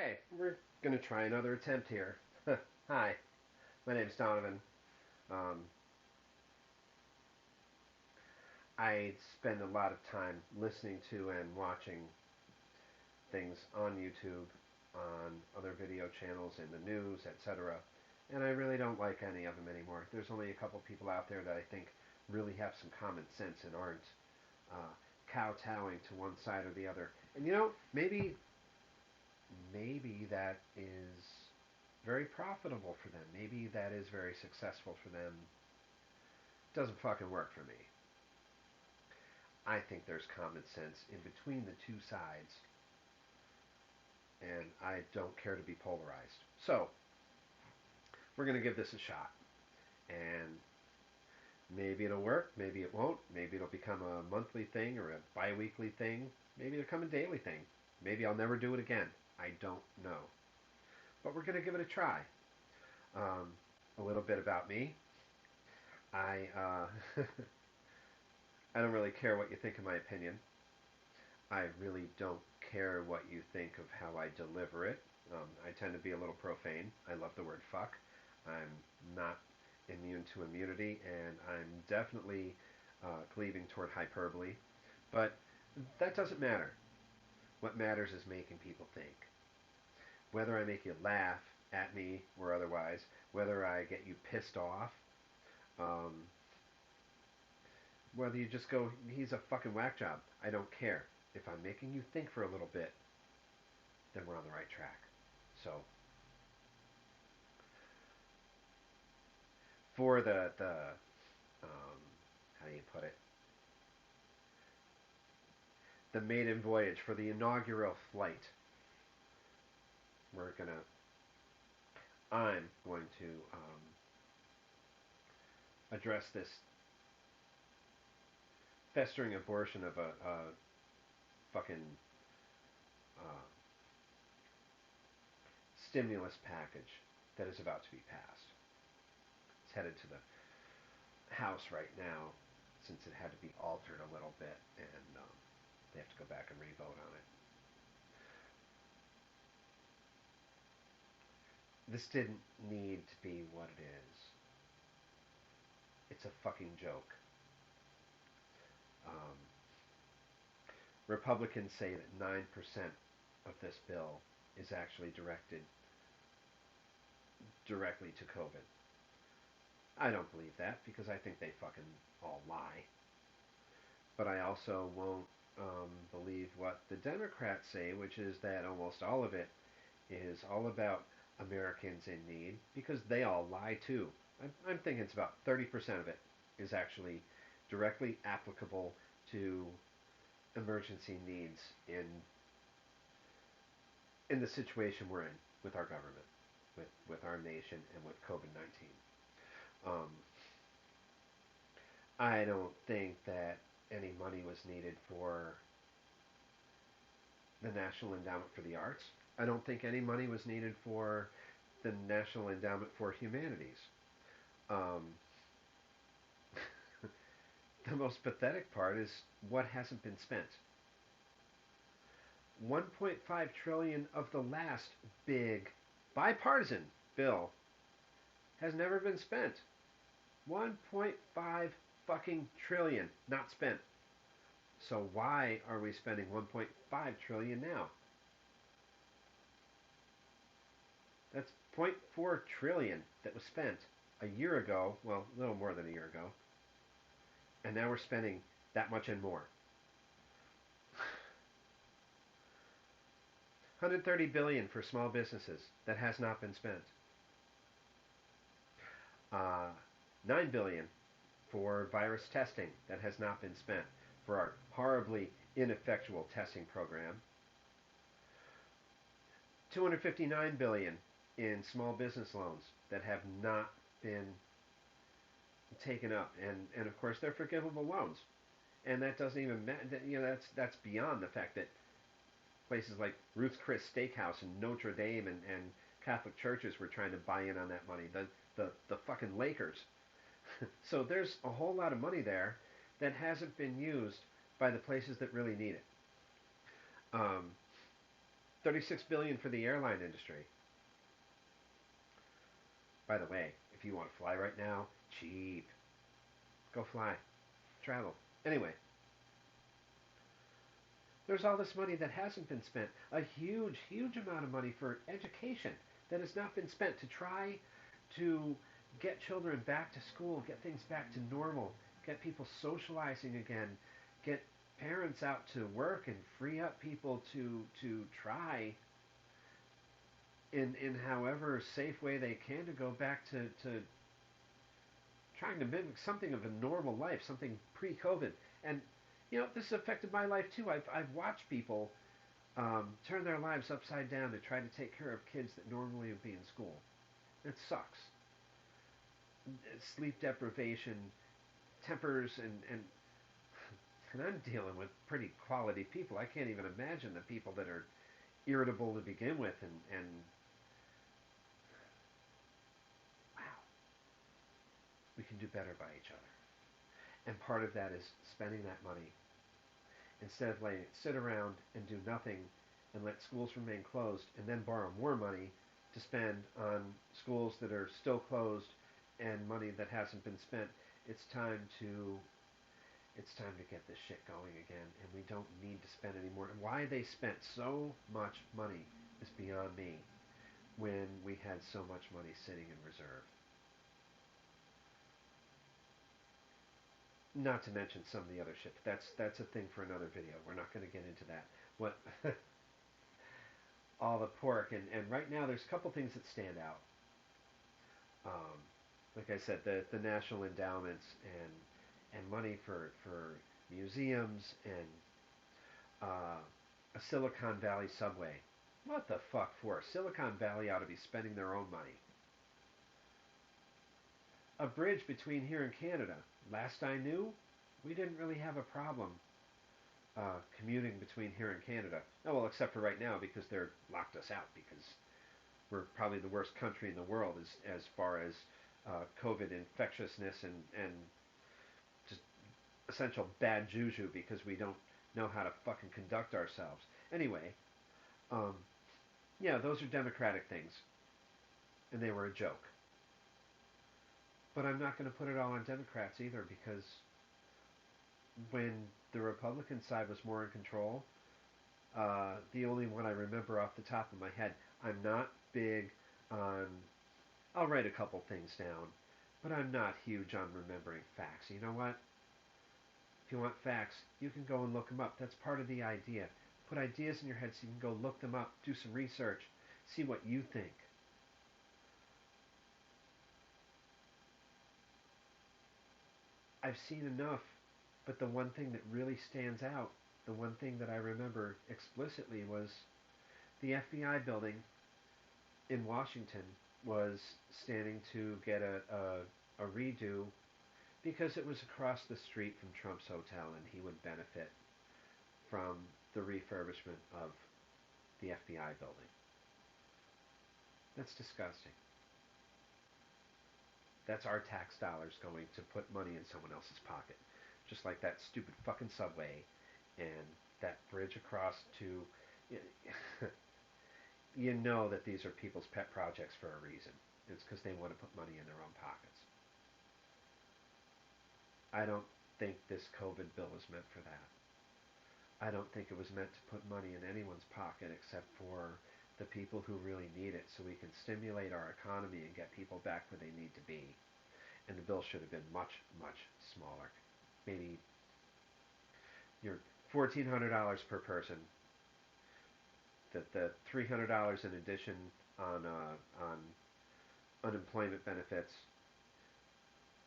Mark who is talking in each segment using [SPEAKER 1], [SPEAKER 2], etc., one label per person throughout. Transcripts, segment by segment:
[SPEAKER 1] Okay, we're going to try another attempt here. Hi, my name's Donovan. Um, I spend a lot of time listening to and watching things on YouTube, on other video channels, in the news, etc. And I really don't like any of them anymore. There's only a couple people out there that I think really have some common sense and aren't kowtowing to one side or the other. And maybe that is very profitable for them. Maybe that is very successful for them. Doesn't fucking work for me. I think there's common sense in between the two sides, and I don't care to be polarized. So, we're going to give this a shot. And maybe it'll work, maybe it won't. Maybe it'll become a monthly thing or a bi weekly thing. Maybe it'll become a daily thing. Maybe I'll never do it again. I don't know. But we're going to give it a try. Um, a little bit about me. I I don't really care what you think of my opinion. I really don't care what you think of how I deliver it. I tend to be a little profane. I love the word fuck. I'm not immune to immunity, and I'm definitely cleaving toward hyperbole. But that doesn't matter. What matters is making people think. Whether I make you laugh at me or otherwise, whether I get you pissed off, um, whether you just go, he's a fucking whack job, I don't care. If I'm making you think for a little bit, then we're on the right track. So for the how do you put it, the maiden voyage for the inaugural flight, we're gonna I'm going to address this festering abortion of a fucking uh, stimulus package that is about to be passed. It's headed to the House right now since it had to be altered a little bit, and they have to go back and re-vote on it. This didn't need to be what it is. It's a fucking joke. Um, Republicans say that 9% of this bill is actually directed directly to COVID. I don't believe that because I think they fucking all lie. But I also won't believe what the Democrats say, which is that almost all of it is all about Americans in need because they all lie too. I'm thinking it's about 30% of it is actually directly applicable to emergency needs in the situation we're in with our government, with our nation, and with COVID-19. Um, I don't think that any money was needed for the National Endowment for the Arts. I don't think any money was needed for the National Endowment for Humanities. Um, the most pathetic part is what hasn't been spent. 1.5 trillion of the last big bipartisan bill has never been spent. 1.5 fucking trillion not spent. So why are we spending 1.5 trillion now? That's 0.4 trillion that was spent a year ago, well, a little more than a year ago, and now we're spending that much and more. 130 billion for small businesses that has not been spent. 9 billion for virus testing that has not been spent for our horribly ineffectual testing program. 259 billion in small business loans that have not been taken up, and of course they're forgivable loans, and that doesn't even that's beyond the fact that places like Ruth's Chris Steakhouse and Notre Dame and Catholic churches were trying to buy in on that money. The fucking Lakers. So there's a whole lot of money there that hasn't been used by the places that really need it. Um, $36 billion for the airline industry. By the way, if you want to fly right now, cheap. Go fly. Travel. Anyway, there's all this money that hasn't been spent. A huge, huge amount of money for education that has not been spent to try to get children back to school, get things back to normal, get people socializing again, get parents out to work and free up people to try in however safe way they can to go back to trying to mimic something of a normal life, something pre-COVID. And this has affected my life too. I've watched people turn their lives upside down to try to take care of kids that normally would be in school. It sucks. Sleep deprivation, tempers, and I'm dealing with pretty quality people. I can't even imagine the people that are irritable to begin with, and wow, we can do better by each other. And part of that is spending that money instead of letting it sit around and do nothing and let schools remain closed and then borrow more money to spend on schools that are still closed and money that hasn't been spent. It's time to it's time to get this shit going again, and we don't need to spend any more. And why they spent so much money is beyond me when we had so much money sitting in reserve. Not to mention some of the other shit. That's a thing for another video. We're not going to get into that. What all the pork and right now there's a couple things that stand out. Um, like I said, the national endowments and money for museums and a Silicon Valley subway. What the fuck for? Silicon Valley ought to be spending their own money. A bridge between here and Canada. Last I knew, we didn't really have a problem commuting between here and Canada. Oh, well, except for right now because they're locked us out because we're probably the worst country in the world as far as COVID infectiousness and just essential bad juju because we don't know how to fucking conduct ourselves. Anyway, um, yeah, those are democratic things, and they were a joke. But I'm not going to put it all on Democrats either because when the Republican side was more in control, the only one I remember off the top of my head, I'm not big on. I'll write a couple things down, but I'm not huge on remembering facts. You know what? If you want facts, you can go and look them up. That's part of the idea. Put ideas in your head so you can go look them up, do some research, see what you think. I've seen enough, but the one thing that really stands out, the one thing that I remember explicitly was the FBI building in Washington was standing to get a redo because it was across the street from Trump's hotel and he would benefit from the refurbishment of the FBI building. That's disgusting. That's our tax dollars going to put money in someone else's pocket. Just like that stupid fucking subway and that bridge across to. You know that these are people's pet projects for a reason. It's because they want to put money in their own pockets. I don't think this COVID bill was meant for that. I don't think it was meant to put money in anyone's pocket except for the people who really need it so we can stimulate our economy and get people back where they need to be. And the bill should have been much, much smaller. Maybe your $1,400 per person, the $300 in addition on unemployment benefits.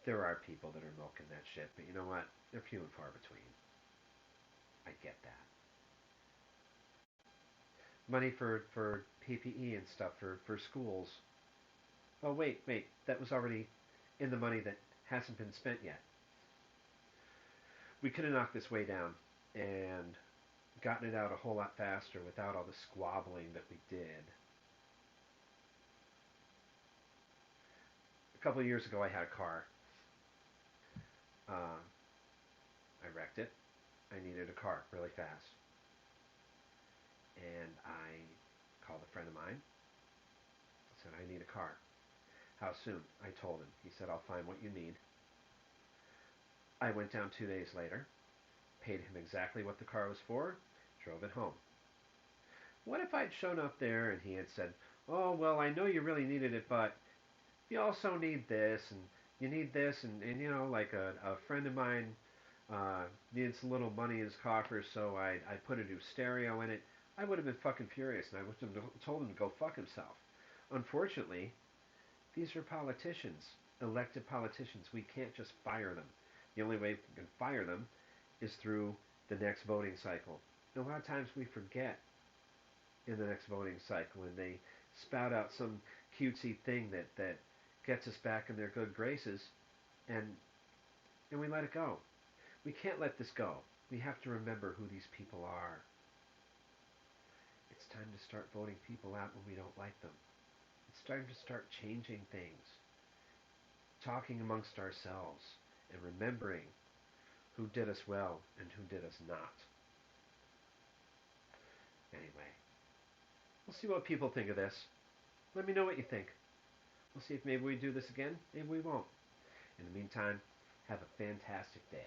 [SPEAKER 1] There are people that are milking that shit, but you know what? They're few and far between. I get that. Money for PPE and stuff for schools. Oh, wait. That was already in the money that hasn't been spent yet. We could have knocked this way down and gotten it out a whole lot faster without all the squabbling that we did. A couple of years ago, I had a car. Uh, I wrecked it. I needed a car really fast. And I Called a friend of mine. Said, I need a car. How soon? I told him. He said, I'll find what you need. I went down 2 days later, paid him exactly what the car was for, drove it home. What if I'd shown up there and he had said, oh, well, I know you really needed it, but you also need this, and you need this, and you know, like a friend of mine needs a little money in his coffers, so I put a new stereo in it. I would have been fucking furious, and I would have told him to go fuck himself. Unfortunately, these are politicians, elected politicians. We can't just fire them. The only way we can fire them is through the next voting cycle. And a lot of times we forget in the next voting cycle, and they spout out some cutesy thing that gets us back in their good graces, and we let it go. We can't let this go. We have to remember who these people are. It's time to start voting people out when we don't like them. It's time to start changing things, talking amongst ourselves, and remembering who did us well and who did us not. Anyway, we'll see what people think of this. Let me know what you think. We'll see if maybe we do this again. Maybe we won't. In the meantime, have a fantastic day.